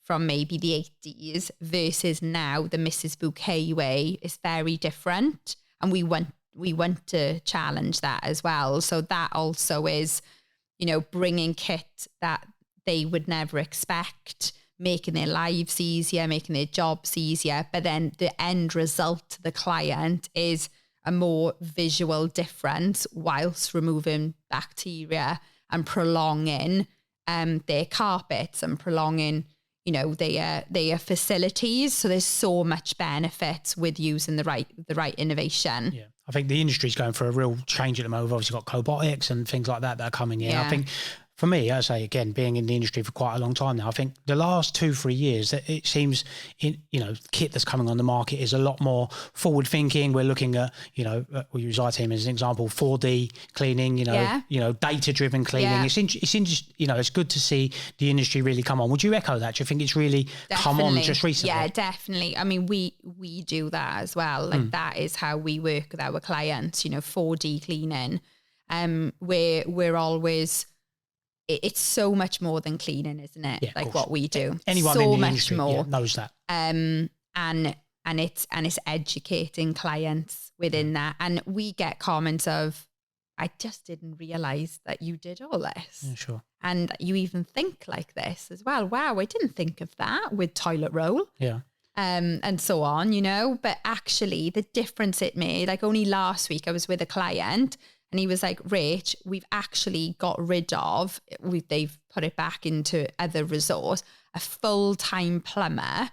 from maybe the 80s versus now the Mrs Buckét way is very different. And we want to challenge that as well. So that also is, bringing kit that they would never expect, making their lives easier, making their jobs easier. But then the end result to the client is a more visual difference whilst removing bacteria and prolonging their carpets and prolonging their facilities. So there's so much benefits with using the right innovation. Yeah, I think the industry's going for a real change at the moment. We've obviously got cobotics and things like that are coming in. Yeah. I think for me, I say again, being in the industry for quite a long time now, I think the last 2-3 years that it seems kit that's coming on the market is a lot more forward thinking. We're looking at, we use iTeam as an example, 4D cleaning, data driven cleaning. Yeah. It's good to see the industry really come on. Would you echo that? Do you think it's really come on just recently? Yeah, definitely. I mean, we do that as well. Like that is how we work with our clients, 4D cleaning. We're always, it's so much more than cleaning, isn't it? Yeah, like what we do. Anyone so in the much industry more. Knows that. And it's educating clients within that. And we get comments of, I just didn't realize that you did all this. Yeah, sure. And you even think like this as well. Wow, I didn't think of that with toilet roll. Yeah. and so on, you know. But actually the difference it made, like only last week I was with a client and he was like, Rach, we've actually got rid of, they've put it back into other resource, a full-time plumber,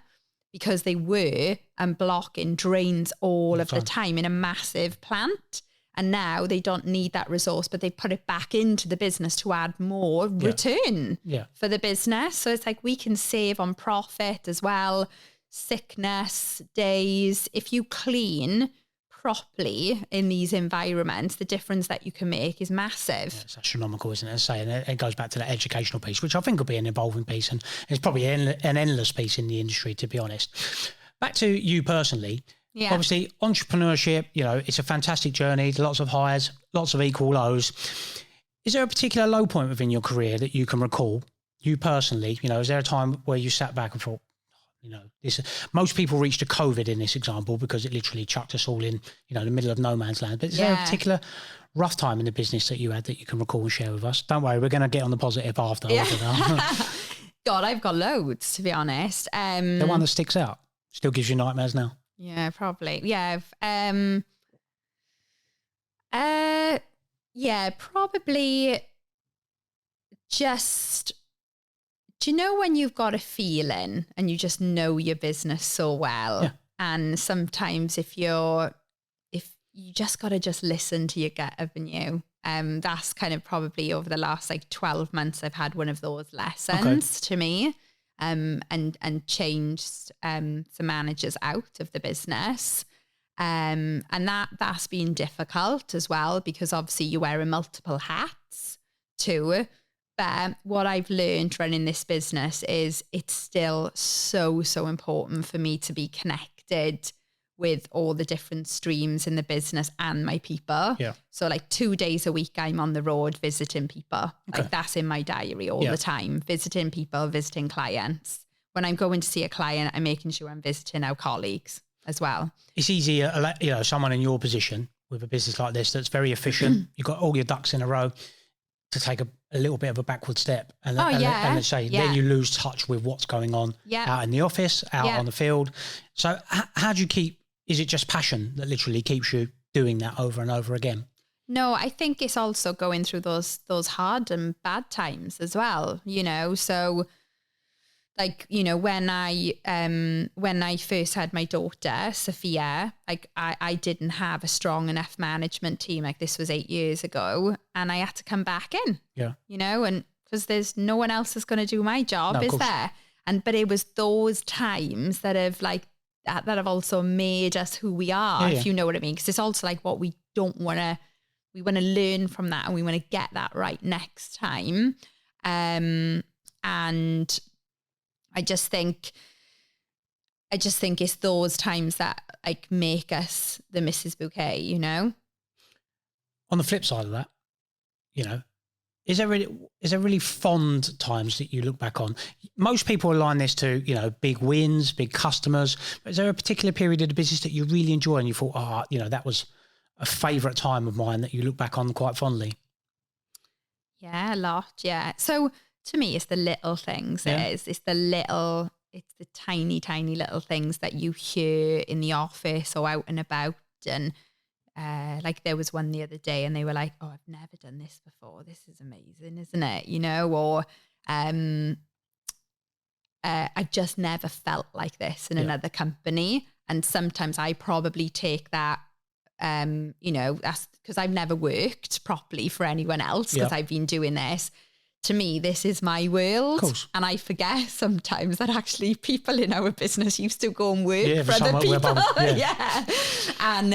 because they were blocking drains all of the time in a massive plant. And now they don't need that resource, but they put it back into the business to add more return for the business. So it's like we can save on profit as well, sickness days. If you clean properly in these environments, the difference that you can make is massive. Yeah, it's astronomical, isn't it? And it goes back to the educational piece, which I think will be an evolving piece, and it's probably an endless piece in the industry, to be honest. Back to you personally. Yeah. Obviously, entrepreneurship, you know, it's a fantastic journey, lots of highs, lots of equal lows. Is there a particular low point within your career that you can recall, you personally? You know, is there a time where you sat back and thought, you know, most people reached a COVID in this example because it literally chucked us all in, you know, the middle of no man's land. But is there a particular rough time in the business that you had that you can recall and share with us? Don't worry, we're going to get on the positive after. Yeah. God, I've got loads, to be honest. The one that sticks out still gives you nightmares now. Yeah, probably. Yeah. Probably just, do you know when you've got a feeling and you just know your business so well? Yeah. And sometimes if you just got to just listen to your gut, haven't you? That's kind of probably over the last like 12 months, I've had one of those lessons to me. And changed some managers out of the business. And that's been difficult as well, because obviously you're wearing multiple hats too. But what I've learned running this business is it's still so important for me to be connected with all the different streams in the business and my people. Yeah. So like 2 days a week, I'm on the road visiting people. Okay. Like that's in my diary all the time, visiting people, visiting clients. When I'm going to see a client, I'm making sure I'm visiting our colleagues as well. It's easier, you know, someone in your position with a business like this that's very efficient. You've got all your ducks in a row to take a little bit of a backward step. And let's say then you lose touch with what's going on out in the office, out on the field. So how do you keep, is it just passion that literally keeps you doing that over and over again? No, I think it's also going through those hard and bad times as well, you know. So like, you know, when I first had my daughter, Sophia, like I didn't have a strong enough management team. Like this was 8 years ago, and I had to come back in, you know, and because there's no one else that's going to do my job, is there? But it was those times that have like, that have also made us who we are, if you know what I mean. Because it's also like what we don't want to, we want to learn from that and we want to get that right next time. And I just think it's those times that like make us the Mrs Buckét, you know. On the flip side of that, you know, is there really fond times that you look back on? Most people align this to, you know, big wins, big customers. But is there a particular period of the business that you really enjoy and you thought, you know, that was a favourite time of mine that you look back on quite fondly? Yeah, a lot. Yeah. So to me, it's the little things. It's the tiny, tiny little things that you hear in the office or out and about. And like there was one the other day and they were like, oh, I've never done this before. This is amazing, isn't it? You know, or I just never felt like this in another company. And sometimes I probably take that, you know, that's because I've never worked properly for anyone else because I've been doing this. To me, this is my world. And I forget sometimes that actually people in our business used to go and work for other people. And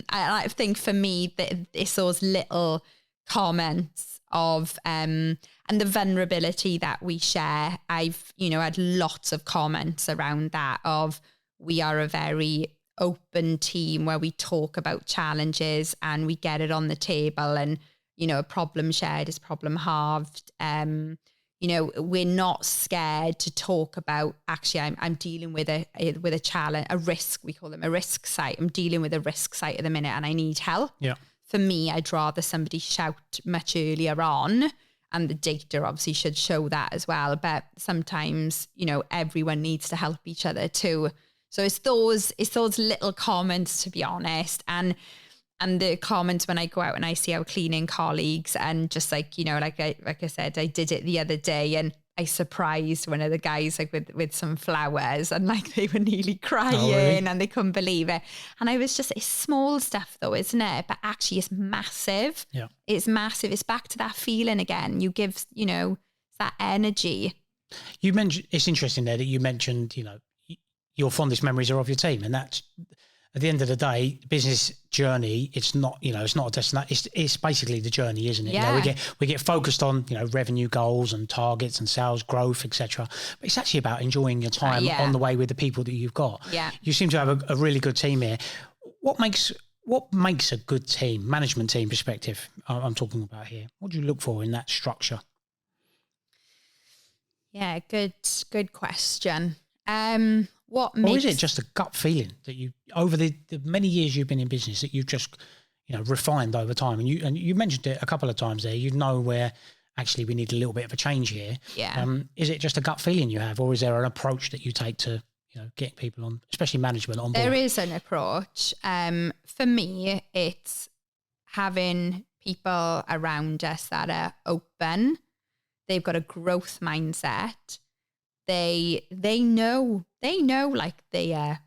I think for me, it's those little comments of, and the vulnerability that we share. I've, you know, had lots of comments around that of we are a very open team where we talk about challenges and we get it on the table, and you know, a problem shared is problem halved. You know, we're not scared to talk about, actually, I'm dealing with a challenge, a risk, we call them a risk site. I'm dealing with a risk site at the minute and I need help. Yeah. For me, I'd rather somebody shout much earlier on, and the data obviously should show that as well. But sometimes, you know, everyone needs to help each other to So it's those little comments, to be honest. And the comments when I go out and I see our cleaning colleagues, and just like, you know, like I said, I did it the other day and I surprised one of the guys like with some flowers, and like they were nearly crying. Oh, really? And they couldn't believe it. And I was just, it's small stuff though, isn't it? But actually it's massive. Yeah. It's massive. It's back to that feeling again. You give, you know, that energy. You mentioned, it's interesting there that you mentioned, you know, your fondest memories are of your team, and that's, at the end of the day, business journey, it's not, you know, it's not a destination. It's basically the journey, isn't it? Yeah. You know, we get focused on, you know, revenue goals and targets and sales growth, etc. But it's actually about enjoying your time on the way with the people that you've got. Yeah. You seem to have a really good team here. What makes a good team, management team perspective? I'm talking about here. What do you look for in that structure? Yeah, good question. What Or makes... is it just a gut feeling that you, over the many years you've been in business, that you've just, you know, refined over time? And you mentioned it a couple of times there. You know where actually we need a little bit of a change here. Yeah. Is it just a gut feeling you have, or is there an approach that you take to, you know, getting people on, especially management, on board? There is an approach. For me, it's having people around us that are open. They've got a growth mindset. They know like the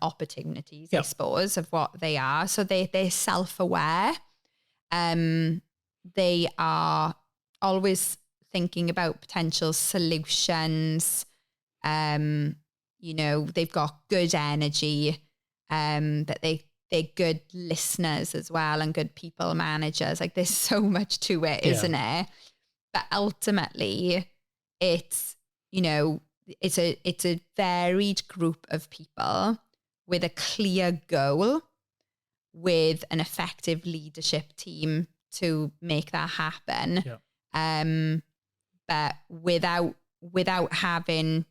opportunities, I suppose, of what they are. So they're self-aware. They are always thinking about potential solutions. You know, they've got good energy. That they're good listeners as well, and good people managers. Like, there's so much to it, isn't it? But ultimately, it's, you know, it's a varied group of people with a clear goal, with an effective leadership team to make that happen. Yeah. But without having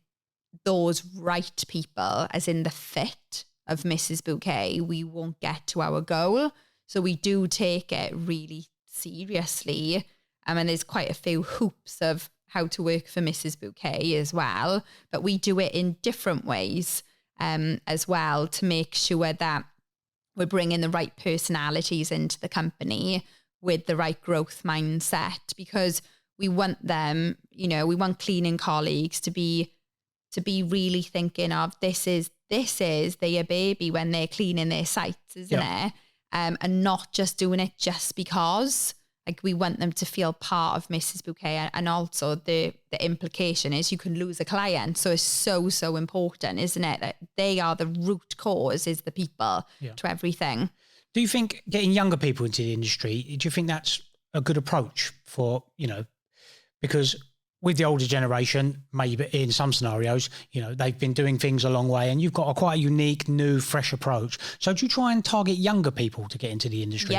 those right people, as in the fit of Mrs Buckét, we won't get to our goal. So we do take it really seriously. I mean, there's quite a few hoops of how to work for Mrs Buckét as well, but we do it in different ways as well, to make sure that we're bringing the right personalities into the company with the right growth mindset, because we want them, you know, we want cleaning colleagues to be really thinking of this is their baby when they're cleaning their sites, isn't it? And not just doing it just because. Like, we want them to feel part of Mrs Buckét, and also the implication is you can lose a client. So it's so important, isn't it? That they are the root cause, is the people to everything. Do you think getting younger people into the industry, do you think that's a good approach for, you know, because with the older generation, maybe in some scenarios, you know, they've been doing things a long way, and you've got a quite a unique, new, fresh approach. So do you try and target younger people to get into the industry?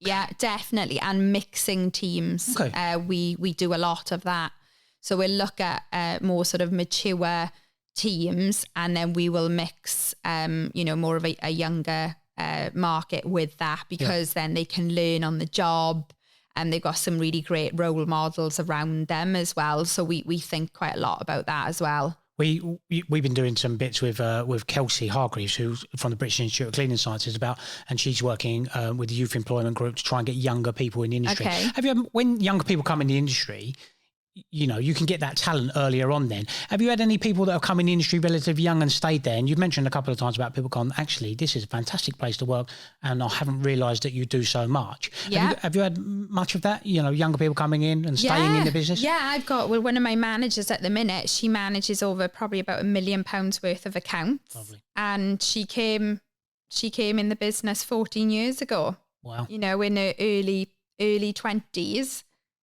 Yeah, definitely. And mixing teams. Okay. We do a lot of that. So we'll look at more sort of mature teams, and then we will mix, you know, more of a younger market with that, because then they can learn on the job, and they've got some really great role models around them as well. So we think quite a lot about that as well. We've been doing some bits with Kelsey Hargreaves, who's from the British Institute of Cleaning Sciences, and she's working with the Youth Employment Group to try and get younger people in the industry. Okay. Have you ever, when younger people come in the industry, you know, you can get that talent earlier on then. Have you had any people that have come in the industry relatively young and stayed there? And you've mentioned a couple of times about people going, actually, this is a fantastic place to work, and I haven't realised that you do so much. Yeah. Have you had much of that, you know, younger people coming in and staying in the business? Yeah, I've got, well, one of my managers at the minute, she manages over probably about £1 million worth of accounts. Lovely. And she came in the business 14 years ago. Wow. You know, in her early 20s.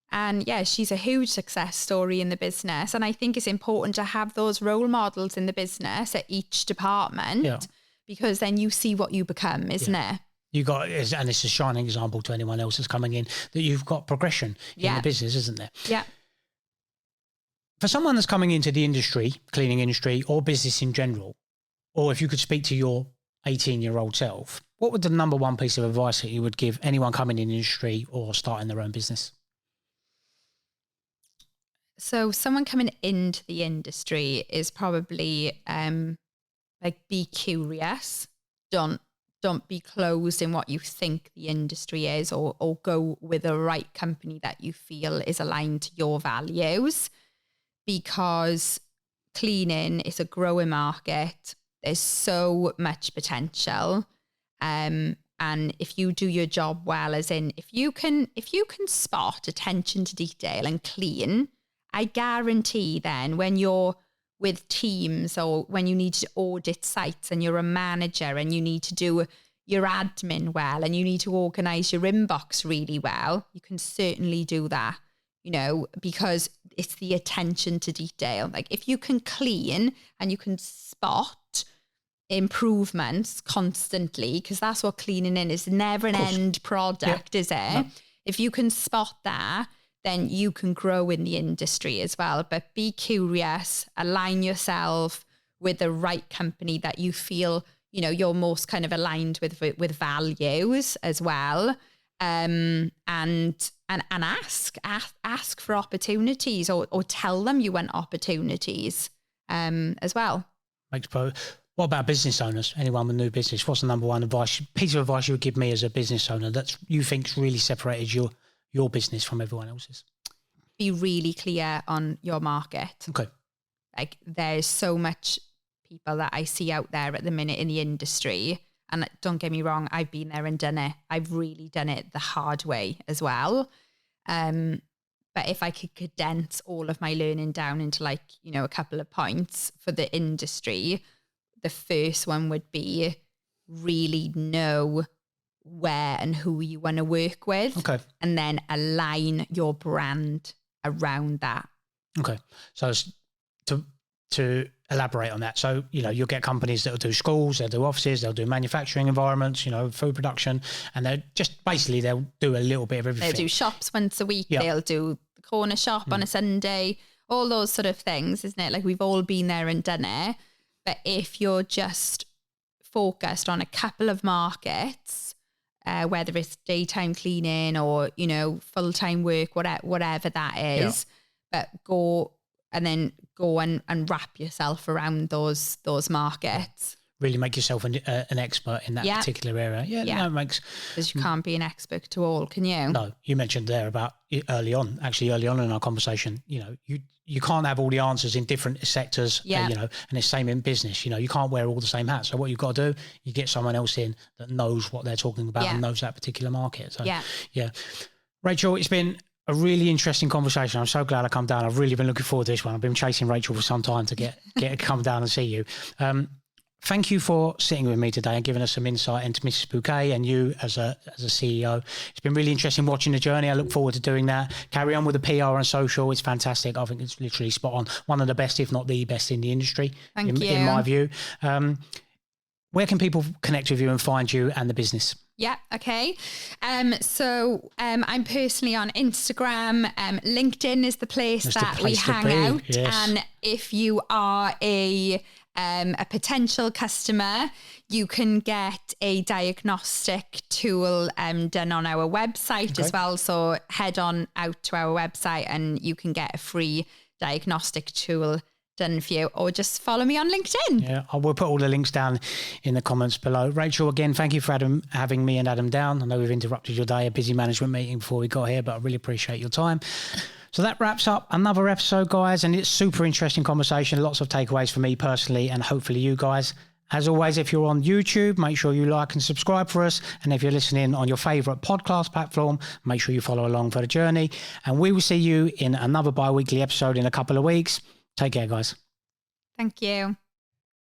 And yeah, she's a huge success story in the business. And I think it's important to have those role models in the business at each department, because then you see what you become, isn't it? You got, and it's a shining example to anyone else that's coming in, that you've got progression in the business, isn't there? Yeah. For someone that's coming into the industry, cleaning industry, or business in general, or if you could speak to your 18-year-old self, what would the number one piece of advice that you would give anyone coming in the industry or starting their own business? So someone coming into the industry is probably like, be curious. Don't be closed in what you think the industry is, or go with the right company that you feel is aligned to your values, because cleaning is a growing market. There's so much potential. And if you do your job well, as in if you can spot attention to detail and clean, I guarantee then when you're with teams, or when you need to audit sites and you're a manager and you need to do your admin well and you need to organise your inbox really well, you can certainly do that, because it's the attention to detail. Like, if you can clean and you can spot improvements constantly, because that's what cleaning is never an end product, is it? No. If you can spot that, then you can grow in the industry as well. But be curious, align yourself with the right company that you feel, you're most kind of aligned with values as well. And ask for opportunities, or tell them you want opportunities as well. What about business owners? Anyone with new business? What's the number one piece of advice you would give me as a business owner that you think's really separated your business from everyone else's? Be really clear on your market. Okay. Like, there's so much people that I see out there at the minute in the industry, and don't get me wrong, I've been there and done it. I've really done it the hard way as well. But if I could condense all of my learning down into a couple of points for the industry, the first one would be really know where and who you want to work with. Okay. And then align your brand around that. Okay. So to elaborate on that. So, you'll get companies that will do schools, they'll do offices, they'll do manufacturing environments, food production, and they'll do a little bit of everything. They'll do shops once a week. Yep. They'll do the corner shop on a Sunday, all those sort of things, isn't it? Like, we've all been there and done it. But if you're just focused on a couple of markets, whether it's daytime cleaning or, full-time work, whatever that is, but go and wrap yourself around those markets. Really make yourself an expert in that particular area. Yeah. No, it makes... Because you can't be an expert to all, can you? No, you mentioned there about early on in our conversation, you can't have all the answers in different sectors, and it's same in business. You can't wear all the same hats. So what you've got to do, you get someone else in that knows what they're talking about and knows that particular market. So, yeah. Rachel, it's been a really interesting conversation. I'm so glad I come down. I've really been looking forward to this one. I've been chasing Rachel for some time to get come down and see you. Thank you for sitting with me today and giving us some insight into Mrs Buckét and you as a CEO. It's been really interesting watching the journey. I look forward to doing that. Carry on with the PR and social. It's fantastic. I think it's literally spot on. One of the best, if not the best in the industry, in my view. Where can people connect with you and find you and the business? Yeah, okay. So I'm personally on Instagram. LinkedIn is the place that we hang out. Yes. And if you are a potential customer, you can get a diagnostic tool done on our website as well. So head on out to our website and you can get a free diagnostic tool done for you, or just follow me on LinkedIn. Yeah, I will put all the links down in the comments below. Rachel, again, thank you for having me and Adam down. I know we've interrupted your day, a busy management meeting before we got here, but I really appreciate your time. So that wraps up another episode, guys, and it's super interesting conversation. Lots of takeaways for me personally, and hopefully you guys. As always, if you're on YouTube, make sure you like and subscribe for us. And if you're listening on your favourite podcast platform, make sure you follow along for the journey. And we will see you in another bi-weekly episode in a couple of weeks. Take care, guys. Thank you.